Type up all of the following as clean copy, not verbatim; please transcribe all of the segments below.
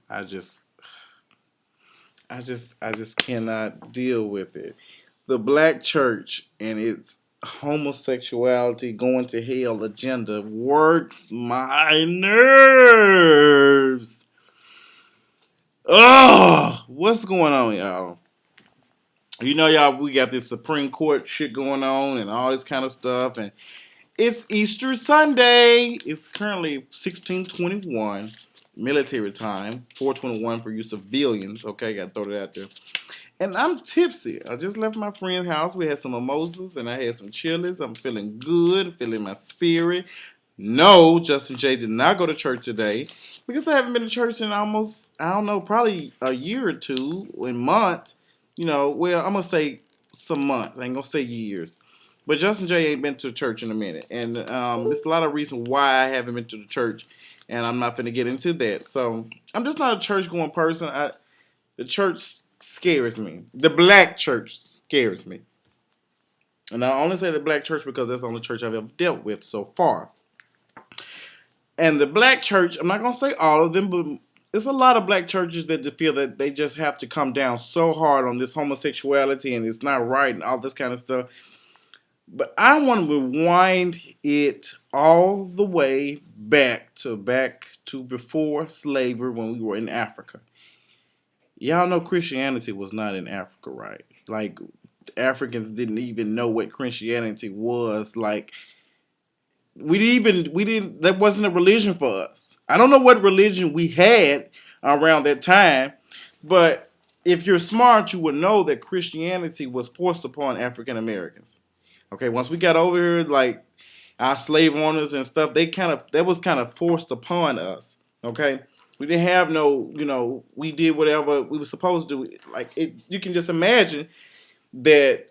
I just, I just cannot deal with it. The black church and its homosexuality going to hell agenda works my nerves. Oh, what's going on, y'all? Y'all, we got this Supreme Court shit going on and all this kind of stuff, and it's Easter Sunday. It's currently 1621 military time, 421 for you civilians. Okay, gotta throw that out there. And I'm tipsy. I just left my friend's house. We had some mimosas and I had some chilies. I'm feeling good, feeling my spirit. No, Justin J did not go to church today because I haven't been to church in almost, I don't know, probably a year or two, in months. Well, I'm going to say some months. I ain't going to say years. But Justin J ain't been to church in a minute. And there's a lot of reasons why I haven't been to the church. And I'm not going to get into that. So I'm just not a church going person. The church scares me. The black church scares me. And I only say the black church because that's the only church I've ever dealt with so far. And the black church, I'm not going to say all of them, but there's a lot of black churches that feel that they just have to come down so hard on this homosexuality and it's not right and all this kind of stuff. But I want to rewind it all the way back to before slavery when we were in Africa. Y'all know Christianity was not in Africa, right? Like, Africans didn't even know what Christianity was. Like, that wasn't a religion for us. I don't know what religion we had around that time, but if you're smart, you would know that Christianity was forced upon African Americans. Okay, once we got over here, like our slave owners and stuff, that was kind of forced upon us. Okay, we didn't have no, we did whatever we were supposed to do. Like it, you can just imagine that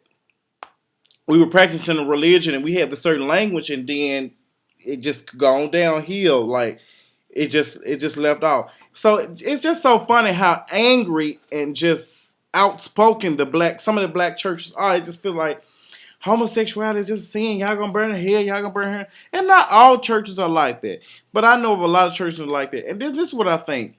we were practicing a religion and we had the certain language, and then it just gone downhill. Like it just left off. So it's just so funny how angry and just outspoken some of the black churches are. It just feels like homosexuality is just a sin. Y'all gonna burn in hell. Y'all gonna burn in hell. And not all churches are like that. But I know of a lot of churches like that. And this is what I think.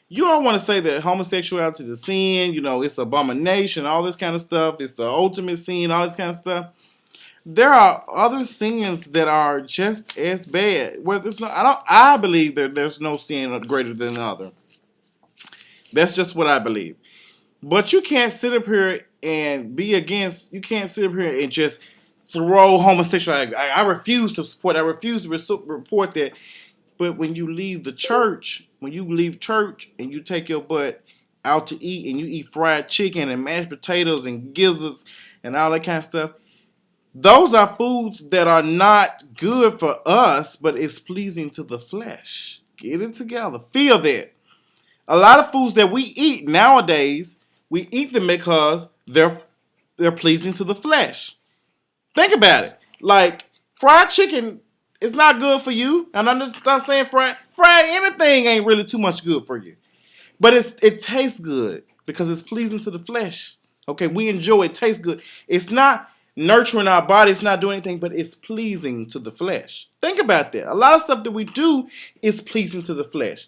You don't want to say that homosexuality is a sin. It's abomination. All this kind of stuff. It's the ultimate sin. All this kind of stuff. There are other sins that are just as bad. Where there's no, I believe that there's no sin greater than another. That's just what I believe. But you can't sit up here and be against. You can't sit up here and just throw homosexuality. I refuse to support. I refuse to report that. But when you leave the church, when you leave church and you take your butt out to eat and you eat fried chicken and mashed potatoes and gizzards and all that kind of stuff, those are foods that are not good for us, but it's pleasing to the flesh. Get it together. Feel that. A lot of foods that we eat nowadays, we eat them because they're pleasing to the flesh. Think about it. Like fried chicken is not good for you, and I'm just not saying fried anything ain't really too much good for you, but it tastes good because it's pleasing to the flesh. Okay, we enjoy it. Tastes good. It's not nurturing our body. It's not doing anything, but it's pleasing to the flesh. Think about that. A lot of stuff that we do is pleasing to the flesh.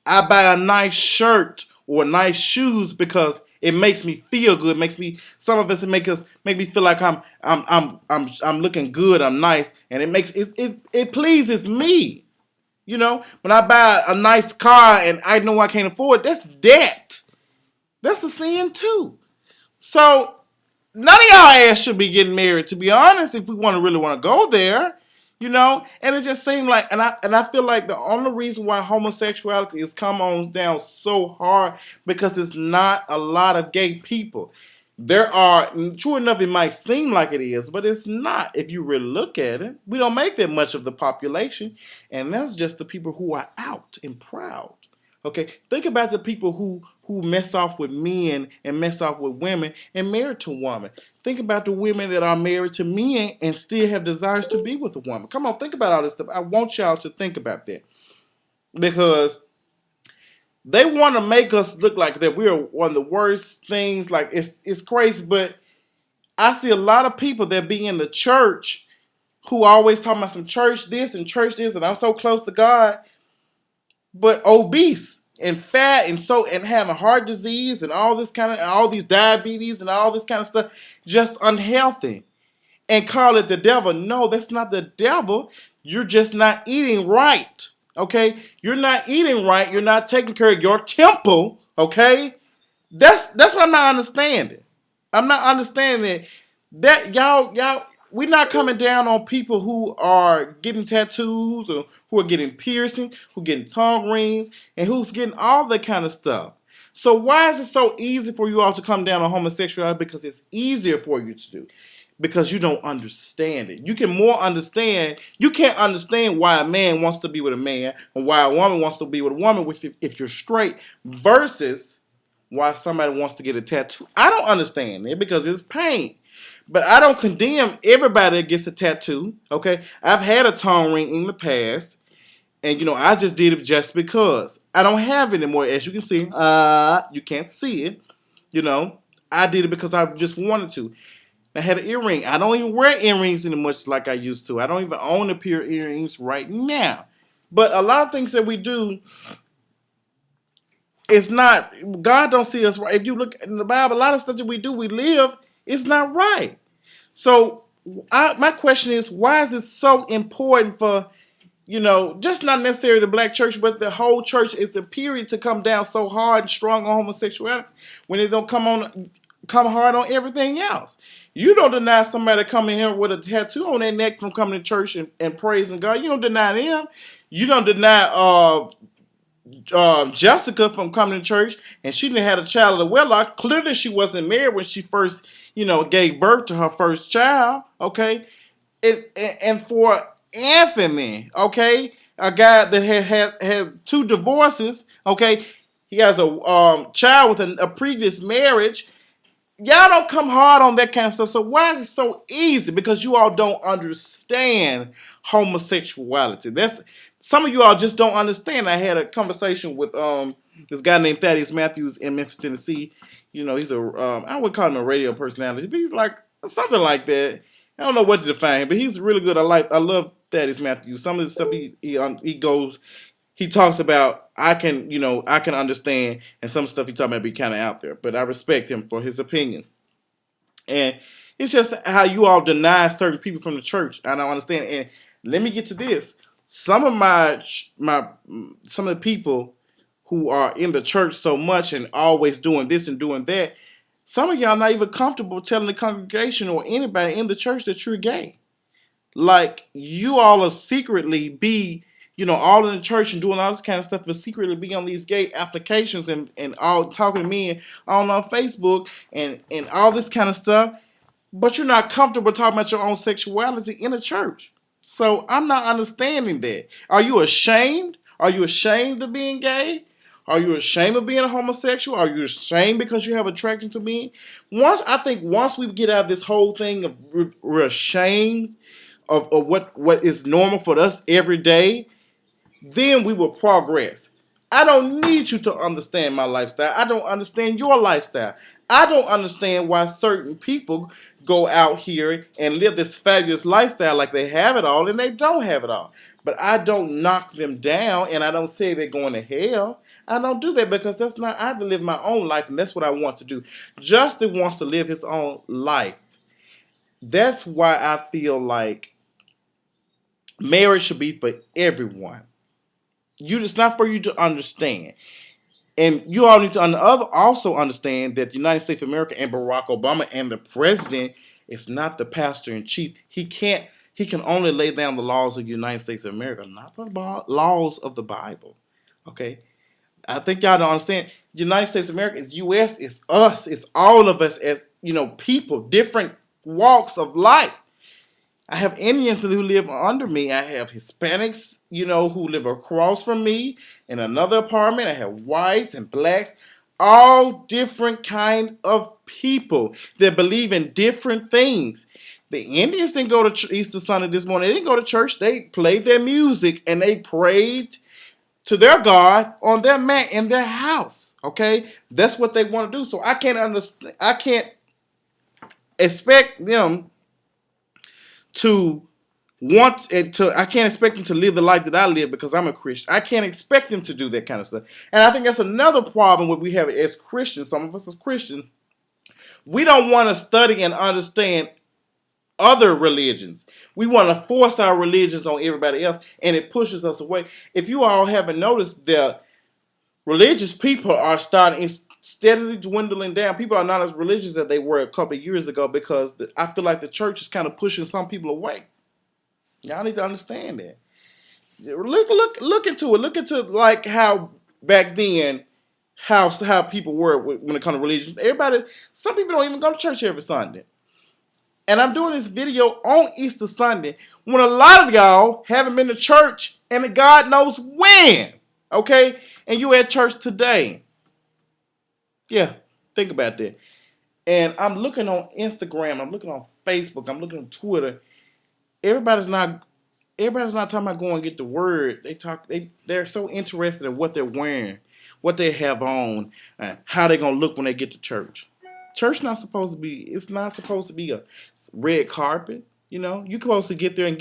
I buy a nice shirt or nice shoes because it makes me feel good. Some of us make me feel like I'm looking good. I'm nice, and it pleases me. When I buy a nice car and I know I can't afford it, that's debt. That's a sin too. So none of y'all ass should be getting married. To be honest, if we really want to go there. And it just seemed like, and I feel like the only reason why homosexuality has come on down so hard because it's not a lot of gay people. There are, true enough, it might seem like it is, but it's not. If you really look at it, we don't make that much of the population, and that's just the people who are out and proud. Okay, think about the people who mess off with men and mess off with women and married to women. Think about the women that are married to men and still have desires to be with a woman. Come on, think about all this stuff. I want y'all to think about that because they want to make us look like that we are one of the worst things. Like it's crazy, but I see a lot of people that be in the church who always talking about some church this and I'm so close to God, but obese. and fat and having heart disease and all this kind of all these diabetes and all this kind of stuff, just unhealthy, and call it the devil. No, that's not the devil. You're just not eating right. Okay? You're not eating right. You're not taking care of your temple. Okay? That's what I'm not understanding. I'm not understanding that y'all we're not coming down on people who are getting tattoos or who are getting piercing, who are getting tongue rings, and who's getting all that kind of stuff. So why is it so easy for you all to come down on homosexuality? Because it's easier for you to do. Because you don't understand it. You can more understand. You can't understand why a man wants to be with a man and why a woman wants to be with a woman if you're straight versus why somebody wants to get a tattoo. I don't understand it because it's pain. But I don't condemn everybody that gets a tattoo. Okay, I've had a tongue ring in the past, and I just did it just because. I don't have it anymore, as you can see. You can't see it. I did it because I just wanted to. I had an earring. I don't even wear earrings anymore much like I used to. I don't even own a pair of earrings right now. But a lot of things that we do, it's not, God don't see us right. If you look in the Bible, a lot of stuff that we do, we live, it's not right. So my question is, why is it so important for, just not necessarily the black church, but the whole church is a period to come down so hard and strong on homosexuality when they don't come hard on everything else. You don't deny somebody coming here with a tattoo on their neck from coming to church and praising God. You don't deny them. You don't deny Jessica from coming to church, and she didn't have a child of the wedlock. Clearly, she wasn't married when she first, gave birth to her first child. Okay, and for Anthony, okay, a guy that had two divorces. Okay, he has a child with a previous marriage. Y'all don't come hard on that kind of stuff. So why is it so easy? Because you all don't understand homosexuality. That's some of you all just don't understand. I had a conversation with this guy named Thaddeus Matthews in Memphis, Tennessee. He's I would call him a radio personality, but he's like something like that. I don't know what to define him, but he's really good. I love Thaddeus Matthews. Some of the stuff he talks about, I can understand, and some stuff he talking about be kind of out there, but I respect him for his opinion. And it's just how you all deny certain people from the church. I don't understand. And let me get to this. Some of some of the people who are in the church so much and always doing this and doing that, some of y'all not even comfortable telling the congregation or anybody in the church that you're gay. Like, you all are secretly be, all in the church and doing all this kind of stuff, but secretly be on these gay applications and all talking to me all on Facebook and all this kind of stuff. But you're not comfortable talking about your own sexuality in the church. So I'm not understanding that. Are you ashamed? Are you ashamed of being gay? Are you ashamed of being a homosexual? Are you ashamed because you have attraction to men? Once we get out of this whole thing of we're ashamed of what is normal for us every day, then we will progress. I don't need you to understand my lifestyle. I don't understand your lifestyle. I don't understand why certain people go out here and live this fabulous lifestyle like they have it all and they don't have it all. But I don't knock them down and I don't say they're going to hell. I don't do that because that's not, I have to live my own life and that's what I want to do. Justin wants to live his own life. That's why I feel like marriage should be for everyone. It's not for you to understand. And you all need to also understand that the United States of America and Barack Obama and the president is not the pastor in chief. He can only lay down the laws of the United States of America, not the laws of the Bible. Okay? I think y'all don't understand. The United States of America is U.S., it's us, it's all of us as, people, different walks of life. I have Indians who live under me. I have Hispanics, who live across from me in another apartment. I have whites and blacks, all different kind of people that believe in different things. The Indians didn't go to Easter Sunday this morning. They didn't go to church. They played their music and they prayed to their God on their mat in their house. Okay, that's what they want to do. So I can't understand. I can't expect them to I can't expect them to live the life that I live because I'm a Christian. I can't expect them to do that kind of stuff. And I think that's another problem what we have as Christians. Some of us as Christians, we don't want to study and understand other religions. We want to force our religions on everybody else, and it pushes us away. If you all haven't noticed, the religious people are starting steadily dwindling down. People are not as religious as they were a couple of years ago because I feel like the church is kind of pushing some people away. Y'all need to understand that. Look into it. Look into like how back then how people were when it comes to religion. Everybody, some people don't even go to church every Sunday. And I'm doing this video on Easter Sunday when a lot of y'all haven't been to church and God knows when. Okay? And you at church today. Yeah, think about that. And I'm looking on Instagram, I'm looking on Facebook, I'm looking on Twitter. Everybody's not talking about going and get the word. They're so interested in what they're wearing, what they have on, and how they're gonna look when they get to church. Church not supposed to be. It's not supposed to be a red carpet. You know, you're supposed to get there and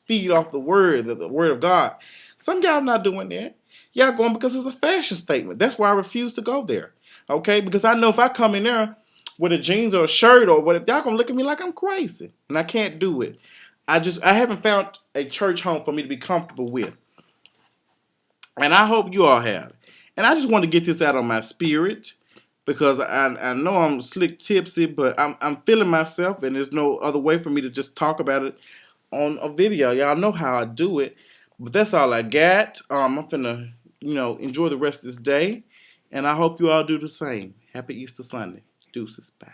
feed off the word of God. Some y'all not doing that. Y'all going because it's a fashion statement. That's why I refuse to go there. Okay, because I know if I come in there with a jeans or a shirt or whatever, y'all gonna look at me like I'm crazy, and I can't do it. I haven't found a church home for me to be comfortable with. And I hope you all have. And I just want to get this out on my spirit because I know I'm slick tipsy, but I'm feeling myself and there's no other way for me to just talk about it on a video. Y'all know how I do it. But that's all I got. I'm finna, enjoy the rest of this day. And I hope you all do the same. Happy Easter Sunday. Deuces. Bye.